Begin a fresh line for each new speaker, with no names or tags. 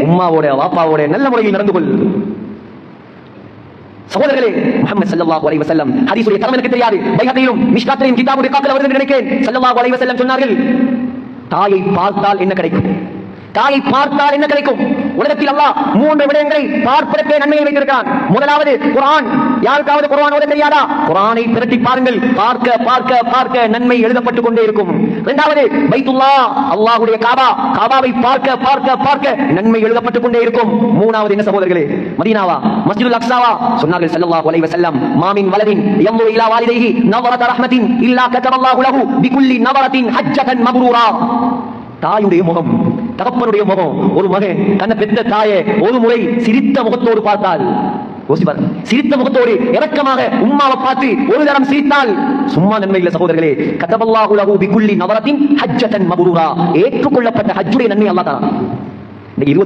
உம்மாவோட வாப்பாவோட நல்ல முறையில் நடந்து கொள். சகோதரர்களே, முஹம்மது ஸல்லல்லாஹு அலைஹி வஸல்லம் ஹதீஸுடைய தரம் எனக்கு தெரியாது, பைஹகியிலும் மிஷ்காத்திலும் கிதாபுல் ரிகாக்ல வருது என்று நினைக்கிறேன். ஸல்லல்லாஹு அலைஹி வஸல்லம் சொன்னார்கள், தாயை பார்த்தால் என்ன கிடைக்கும்? தாயை பார்த்தால் என்ன கிடைக்கும்? உலகத்தில் அல்லாஹ் 3 விடயங்களை பார்ப்பதற்கே நன்மையை வைத்திருக்கிறான். முதலாவது குர்ஆன். யாருக்காவது குர்ஆன் ஓத தெரியாதா? குர்ஆனை பிரட்டி பாருங்கள், பார்க்க பார்க்க பார்க்க நன்மை எழுதப்பட்டுக் கொண்டே இருக்கும். இரண்டாவது பைத்துல்லாஹ், அல்லாஹ்வுடைய காபா, காபாவை பார்க்க பார்க்க பார்க்க நன்மை எழுதப்பட்டுக் கொண்டே இருக்கும். மூணாவது என்ன சகோதரர்களே? மதீனாவா, மஸ்ஜிதுல் அக்ஸாவா? சொன்னார்கள் ஸல்லல்லாஹு அலைஹி வஸல்லம், மாமின் வலதின் யன்ظر இலா வாலிதைஹி நظرة ரஹ்மத்தின் இல்லா கதபல்லாஹு லஹு பிகுல்லி நظرத்தின் ஹஜ்ஜத்தன் மப்ரூரா. தாயுடைய முகம், தகப்பனுடைய முகம், ஒரு மகன் தன்னை பெற்ற தாயை ஒரு முறை சிரித்த முகத்தோடு பார்த்தால், சிரித்த முகத்தோடு இரக்கமாக உம்மாவை பார்த்து ஒரு தரம் சிரித்தால் சும்மா நன்மை இல்லை சகோதரர்களே. கதபல்லாஹு லஹு பிகுல்லி நظرத்தின் ஹஜ்ஜத்தன் மப்ரூரா, ஏற்றுக்கொள்ளப்பட்ட ஹஜ்ஜுடைய நன்மை அல்லாஹ் தரான்.